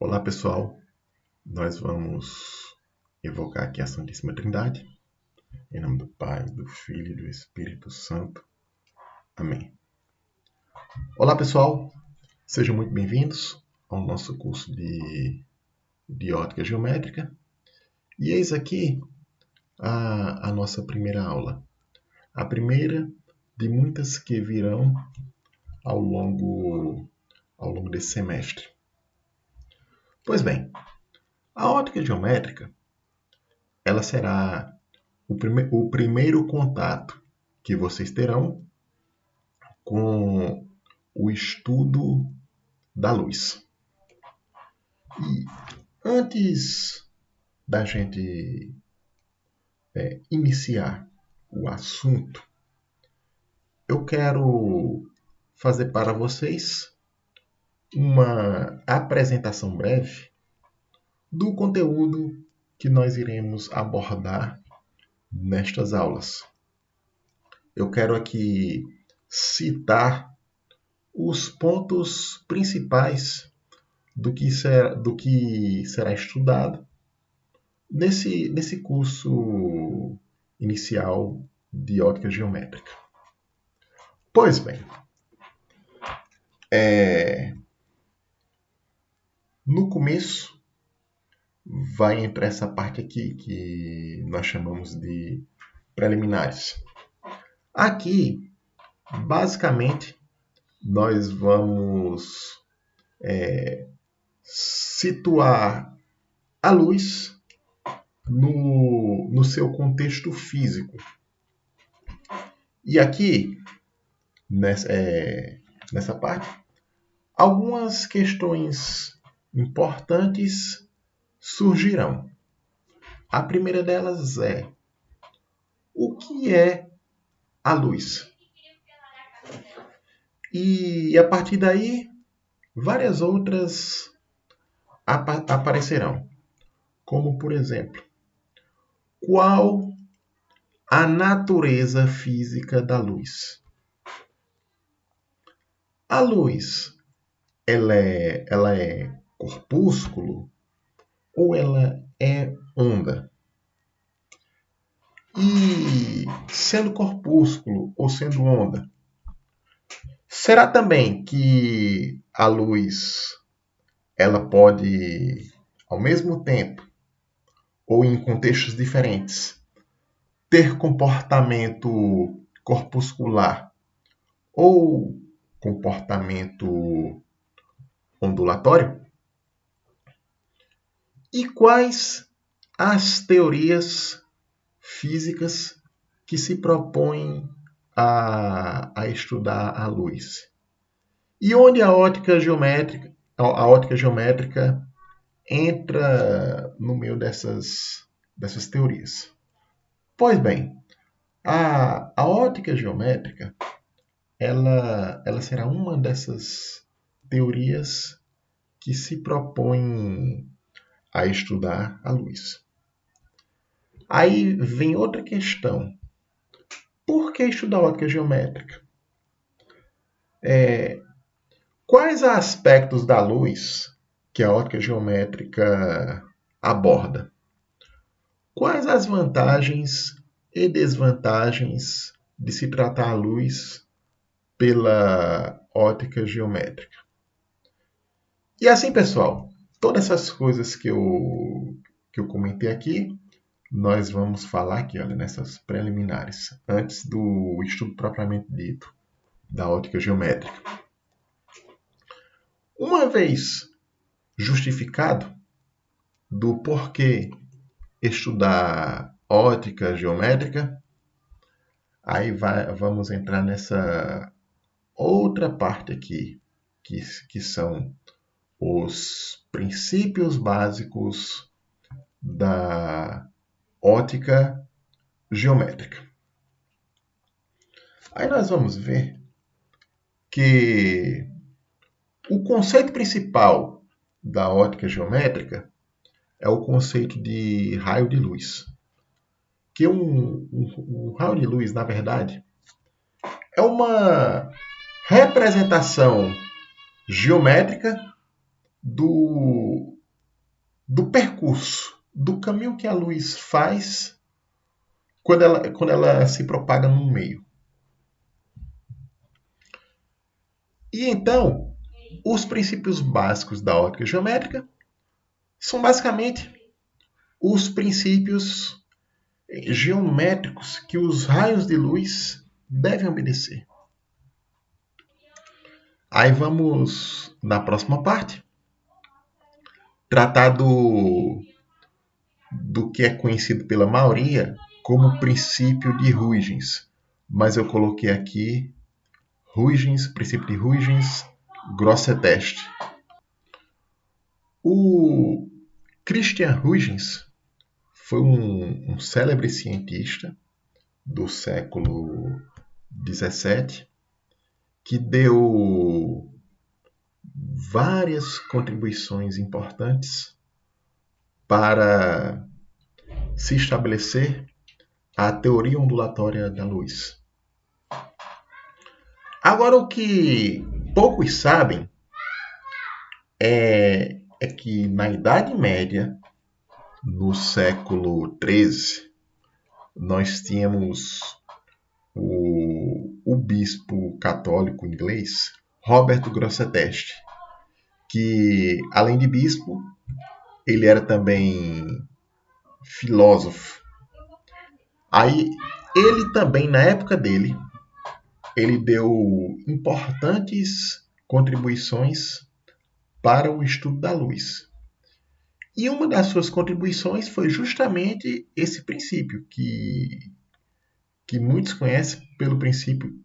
Olá pessoal, nós vamos evocar aqui a Santíssima Trindade, em nome do Pai, do Filho e do Espírito Santo. Amém. Olá pessoal, sejam muito bem-vindos ao nosso curso de ótica geométrica. E eis aqui a nossa primeira aula, a primeira de muitas que virão ao longo desse semestre. Pois bem, a ótica geométrica ela será o primeiro contato que vocês terão com o estudo da luz. E antes da gente iniciar o assunto, eu quero fazer para vocês uma apresentação breve do conteúdo que nós iremos abordar nestas aulas. Eu quero aqui citar os pontos principais do que será estudado nesse curso inicial de ótica geométrica. Pois bem, no começo vai entrar essa parte aqui que nós chamamos de preliminares. Aqui, basicamente, nós vamos situar a luz no seu contexto físico. E aqui, nessa parte, algumas questões importantes surgirão. A primeira delas é: o que é a luz? E a partir daí, várias outras aparecerão. Como, por exemplo, qual a natureza física da luz? A luz, ela é corpúsculo ou ela é onda? E sendo corpúsculo ou sendo onda, será também que a luz ela pode, ao mesmo tempo, ou em contextos diferentes, ter comportamento corpuscular ou comportamento ondulatório? E quais as teorias físicas que se propõem a estudar a luz? E onde a ótica geométrica entra no meio dessas teorias? Pois bem, a ótica geométrica ela será uma dessas teorias que se propõem a estudar a luz. Aí vem outra questão. Por que estudar ótica geométrica? Quais aspectos da luz que a ótica geométrica aborda? Quais as vantagens e desvantagens de se tratar a luz pela ótica geométrica? E assim, pessoal, todas essas coisas que eu comentei aqui, nós vamos falar aqui, olha, nessas preliminares, antes do estudo propriamente dito da ótica geométrica. Uma vez justificado do porquê estudar ótica geométrica, aí vamos entrar nessa outra parte aqui, que são os princípios básicos da ótica geométrica. Aí nós vamos ver que o conceito principal da ótica geométrica é o conceito de raio de luz. Que um raio de luz, na verdade, é uma representação geométrica do percurso, do caminho que a luz faz quando ela se propaga no meio. E então, os princípios básicos da ótica geométrica são basicamente os princípios geométricos que os raios de luz devem obedecer. Aí vamos, na próxima parte, tratar do que é conhecido pela maioria como o princípio de Huygens. Mas eu coloquei aqui princípio de Huygens-Grosseteste. O Christian Huygens foi um célebre cientista do século XVII que deu várias contribuições importantes para se estabelecer a teoria ondulatória da luz. Agora, o que poucos sabem é que na Idade Média, no século XIII, nós tínhamos o bispo católico inglês, Robert Grosseteste, que, além de bispo, ele era também filósofo. Aí, ele também, na época dele, ele deu importantes contribuições para o estudo da luz. E uma das suas contribuições foi justamente esse princípio, que muitos conhecem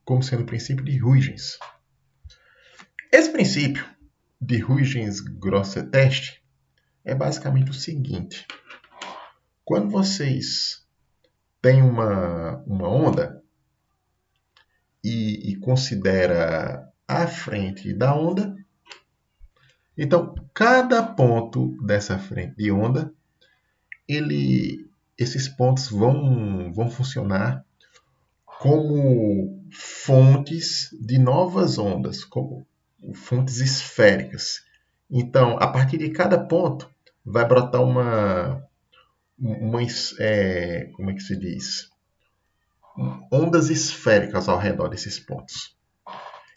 como sendo o princípio de Huygens. Esse princípio de Huygens-Grosseteste é basicamente o seguinte: quando vocês têm uma onda e considera a frente da onda, então cada ponto dessa frente de onda, esses pontos vão funcionar como fontes de novas ondas, como fontes esféricas. Então, a partir de cada ponto, vai brotar como é que se diz? Ondas esféricas ao redor desses pontos.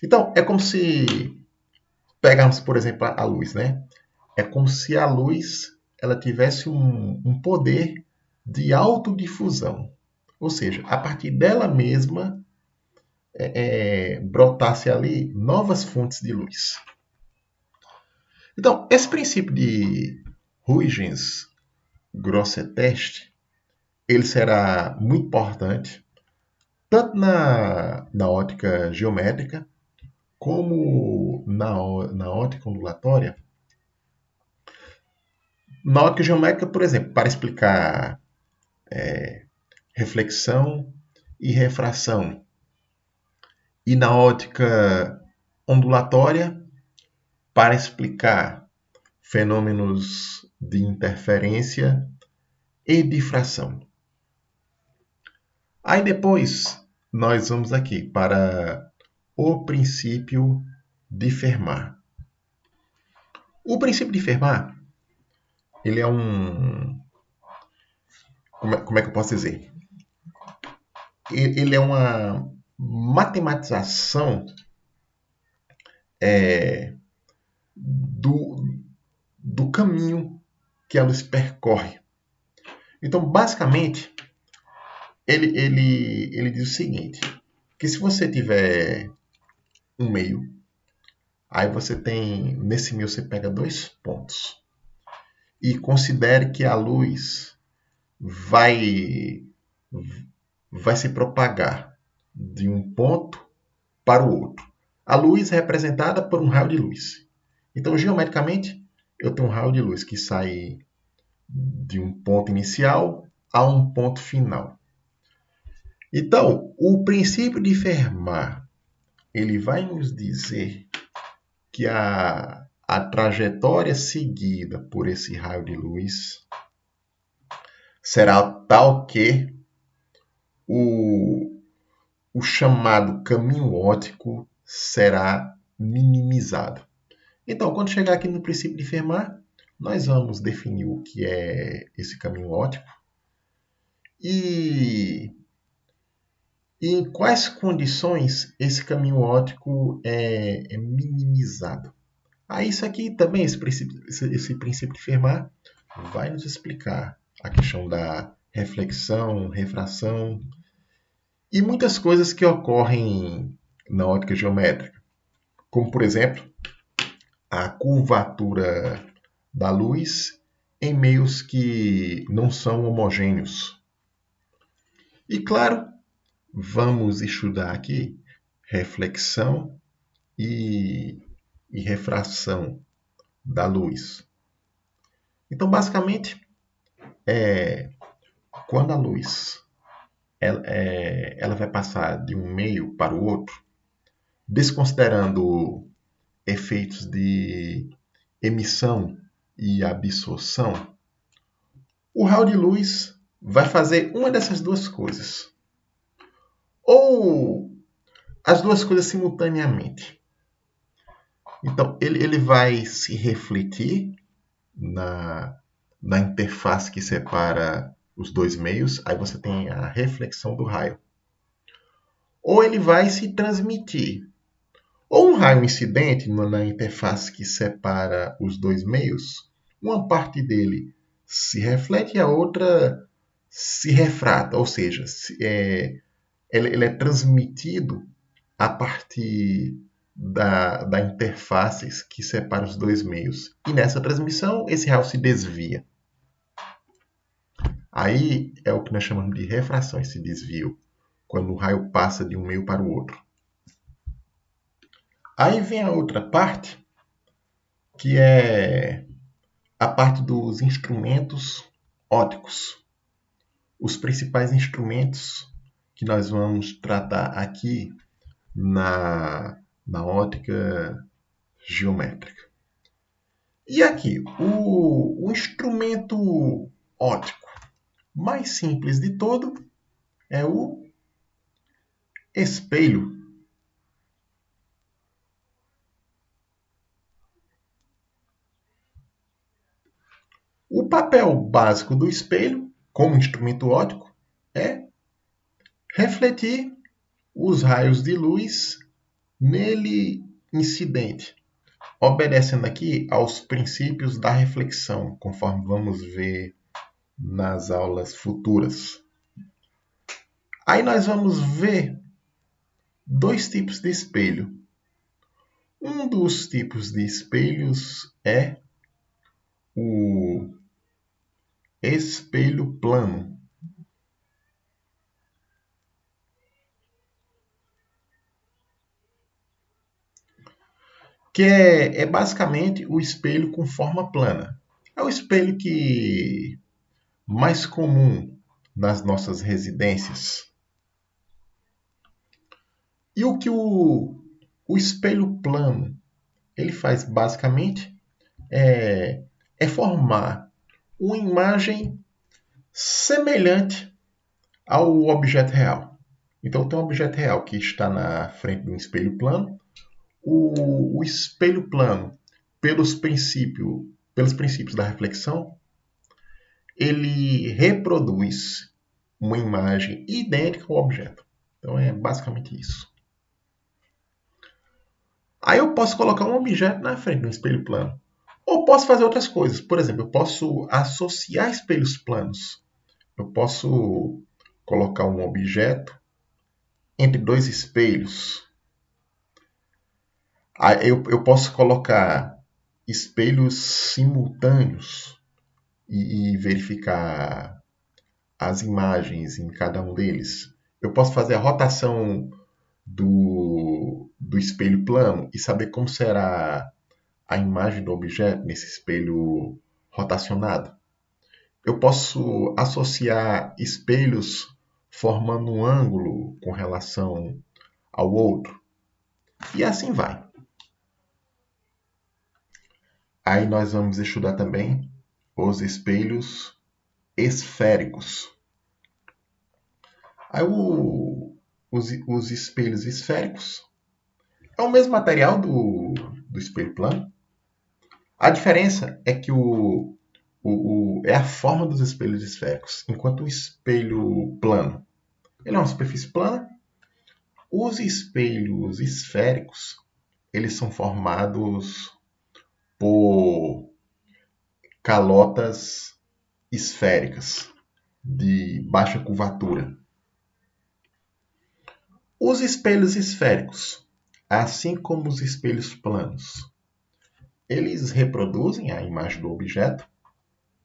Então, é como se pegarmos, por exemplo, a luz, né? É como se a luz ela tivesse um poder de autodifusão. Ou seja, a partir dela mesma brotasse ali novas fontes de luz. Então, esse princípio de Huygens-Grosseteste, ele será muito importante, tanto na ótica geométrica, como na ótica ondulatória. Na ótica geométrica, por exemplo, para explicar reflexão e refração. E na ótica ondulatória, para explicar fenômenos de interferência e difração. Aí depois nós vamos aqui para o princípio de Fermat. O princípio de Fermat, ele é como é que eu posso dizer? Ele é uma matematização do caminho que a luz percorre. Então, basicamente, ele diz o seguinte, que se você tiver um meio, aí nesse meio você pega 2 pontos e considere que a luz vai se propagar de um ponto para o outro. A luz é representada por um raio de luz. Então, geometricamente, eu tenho um raio de luz que sai de um ponto inicial a um ponto final. Então, o princípio de Fermat, ele vai nos dizer que a trajetória seguida por esse raio de luz será tal que o chamado caminho óptico será minimizado. Então, quando chegar aqui no princípio de Fermat, nós vamos definir o que é esse caminho óptico e em quais condições esse caminho óptico é minimizado. Isso aqui também, esse princípio de Fermat, vai nos explicar a questão da reflexão, refração e muitas coisas que ocorrem na ótica geométrica, como, por exemplo, a curvatura da luz em meios que não são homogêneos. E, claro, vamos estudar aqui reflexão e refração da luz. Então, basicamente, quando a luz ela vai passar de um meio para o outro, desconsiderando efeitos de emissão e absorção, o raio de luz vai fazer uma dessas duas coisas. Ou as duas coisas simultaneamente. Então, ele vai se refletir na interface que separa os dois meios, aí você tem a reflexão do raio. Ou ele vai se transmitir. Ou um raio incidente na interface que separa os dois meios, uma parte dele se reflete e a outra se refrata, ou seja, ele é transmitido a partir da interface que separa os dois meios. E nessa transmissão, esse raio se desvia. Aí é o que nós chamamos de refração, esse desvio, quando o raio passa de um meio para o outro. Aí vem a outra parte, que é a parte dos instrumentos ópticos. Os principais instrumentos que nós vamos tratar aqui na ótica geométrica. E aqui, o instrumento óptico mais simples de todo é o espelho. O papel básico do espelho, como instrumento óptico, é refletir os raios de luz nele incidente, obedecendo aqui aos princípios da reflexão, conforme vamos ver nas aulas futuras. Aí nós vamos ver dois tipos de espelho. Um dos tipos de espelhos é o espelho plano. Que é basicamente o espelho com forma plana. É o espelho que mais comum nas nossas residências. E o que o espelho plano ele faz basicamente é formar uma imagem semelhante ao objeto real. Então tem um objeto real que está na frente de um espelho plano. O espelho plano, pelos princípios da reflexão, ele reproduz uma imagem idêntica ao objeto. Então é basicamente isso. Aí eu posso colocar um objeto na frente de um espelho plano. Ou posso fazer outras coisas. Por exemplo, eu posso associar espelhos planos. Eu posso colocar um objeto entre dois espelhos. Aí eu posso colocar espelhos simultâneos e verificar as imagens em cada um deles. Eu posso fazer a rotação do espelho plano e saber como será a imagem do objeto nesse espelho rotacionado. Eu posso associar espelhos formando um ângulo com relação ao outro. E assim vai. Aí nós vamos estudar também os espelhos esféricos. Aí os espelhos esféricos é o mesmo material do espelho plano, A diferença é que é a forma dos espelhos esféricos. Enquanto o espelho plano, ele é uma superfície plana, os espelhos esféricos, eles são formados por calotas esféricas de baixa curvatura. Os espelhos esféricos, assim como os espelhos planos, eles reproduzem a imagem do objeto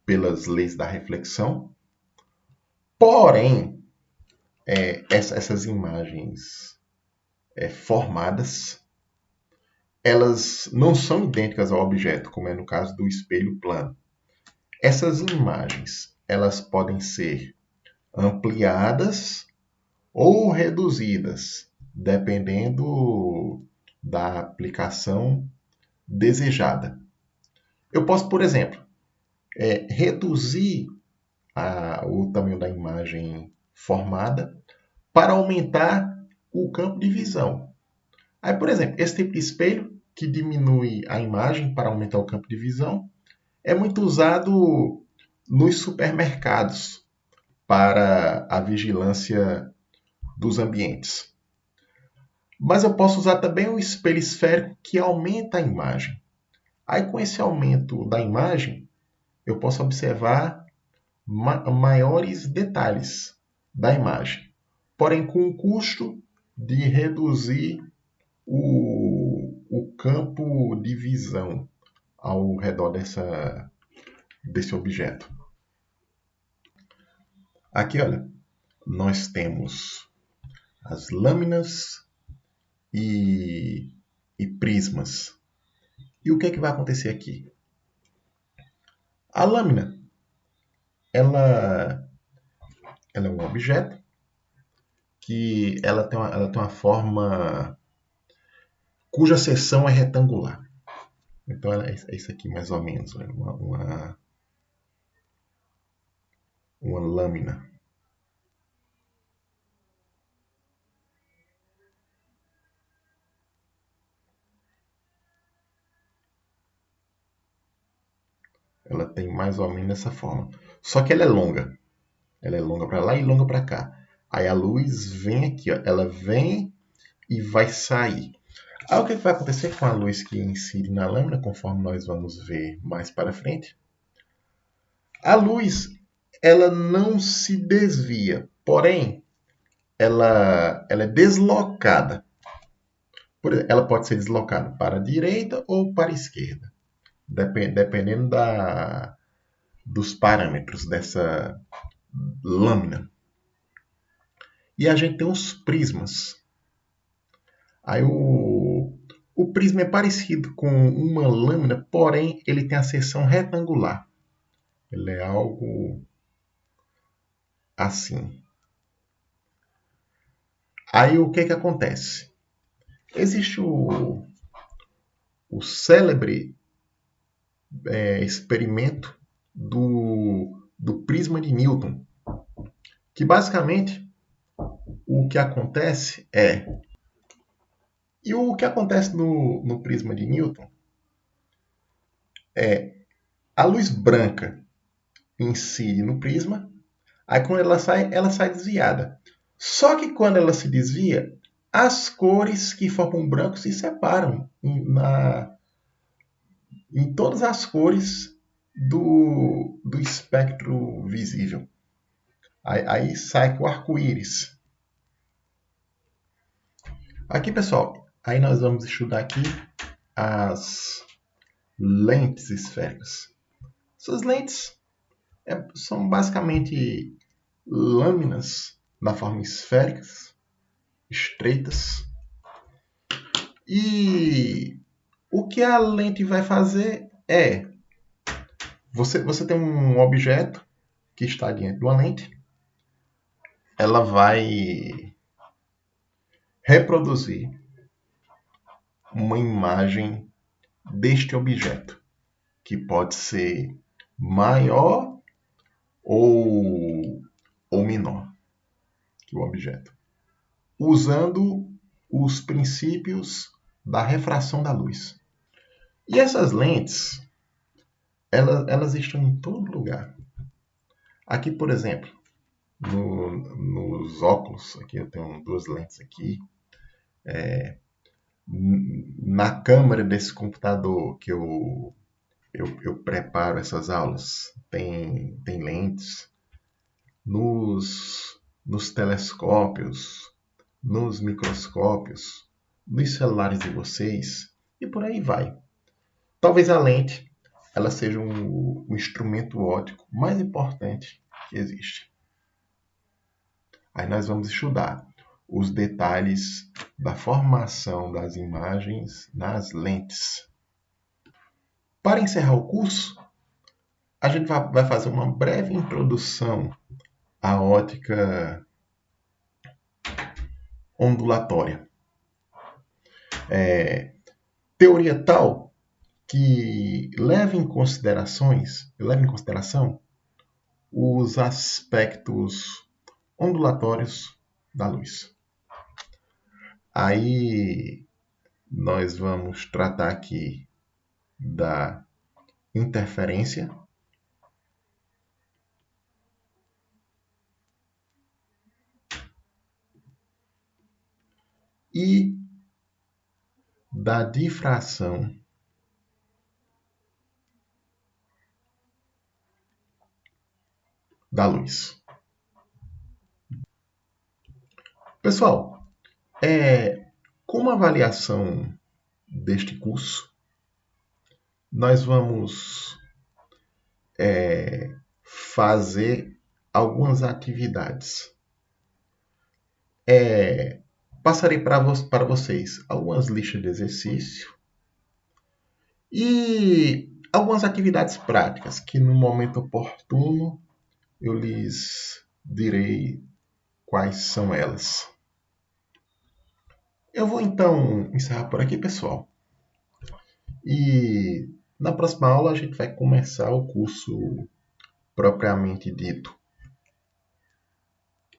pelas leis da reflexão, porém, essas imagens formadas, elas não são idênticas ao objeto, como é no caso do espelho plano. Essas imagens, elas podem ser ampliadas ou reduzidas, dependendo da aplicação desejada. Eu posso, por exemplo, reduzir o tamanho da imagem formada para aumentar o campo de visão. Aí, por exemplo, esse tipo de espelho que diminui a imagem para aumentar o campo de visão é muito usado nos supermercados para a vigilância dos ambientes. Mas eu posso usar também um espelho esférico que aumenta a imagem. Aí, com esse aumento da imagem, eu posso observar maiores detalhes da imagem, porém com o custo de reduzir o campo de visão ao redor desse objeto. Aqui, olha, nós temos as lâminas e prismas. E o que é que vai acontecer aqui? A lâmina, ela é um objeto que ela tem uma forma cuja seção é retangular. Então é isso aqui mais ou menos, né? Uma lâmina. Ela tem mais ou menos essa forma. Só que ela é longa. Ela é longa para lá e longa para cá. Aí a luz vem aqui, ó. Ela vem e vai sair. Aí o que vai acontecer com a luz que incide na lâmina, conforme nós vamos ver mais para frente? A luz, ela não se desvia, porém, ela é deslocada. Por exemplo, ela pode ser deslocada para a direita ou para a esquerda, dependendo dos parâmetros dessa lâmina. E a gente tem os prismas. Aí o prisma é parecido com uma lâmina, porém ele tem a seção retangular. Ele é algo assim. Aí o que acontece? Existe o célebre experimento do prisma de Newton, que basicamente o que acontece é... E o que acontece no prisma de Newton é a luz branca incide no prisma, aí quando ela sai desviada. Só que quando ela se desvia, as cores que formam branco se separam em todas as cores do espectro visível. Aí sai o arco-íris. Aqui, pessoal, aí nós vamos estudar aqui as lentes esféricas. Essas lentes são basicamente lâminas na forma esféricas, estreitas. E o que a lente vai fazer é... Você tem um objeto que está diante de uma lente. Ela vai reproduzir uma imagem deste objeto, que pode ser maior ou menor que o objeto, usando os princípios da refração da luz. E essas lentes, elas estão em todo lugar. Aqui, por exemplo, nos óculos, aqui eu tenho duas lentes aqui, na câmera desse computador que eu preparo essas aulas, tem lentes, nos telescópios, nos microscópios, nos celulares de vocês e por aí vai. Talvez a lente ela seja o instrumento óptico mais importante que existe. Aí nós vamos estudar os detalhes da formação das imagens nas lentes. Para encerrar o curso, a gente vai fazer uma breve introdução à ótica ondulatória. Teoria tal que leva em consideração os aspectos ondulatórios da luz. Aí nós vamos tratar aqui da interferência, e da difração da luz. Pessoal, como avaliação deste curso, nós vamos fazer algumas atividades. Passarei para vocês algumas listas de exercício e algumas atividades práticas que no momento oportuno eu lhes direi quais são elas. Eu vou então encerrar por aqui, pessoal. E na próxima aula a gente vai começar o curso propriamente dito.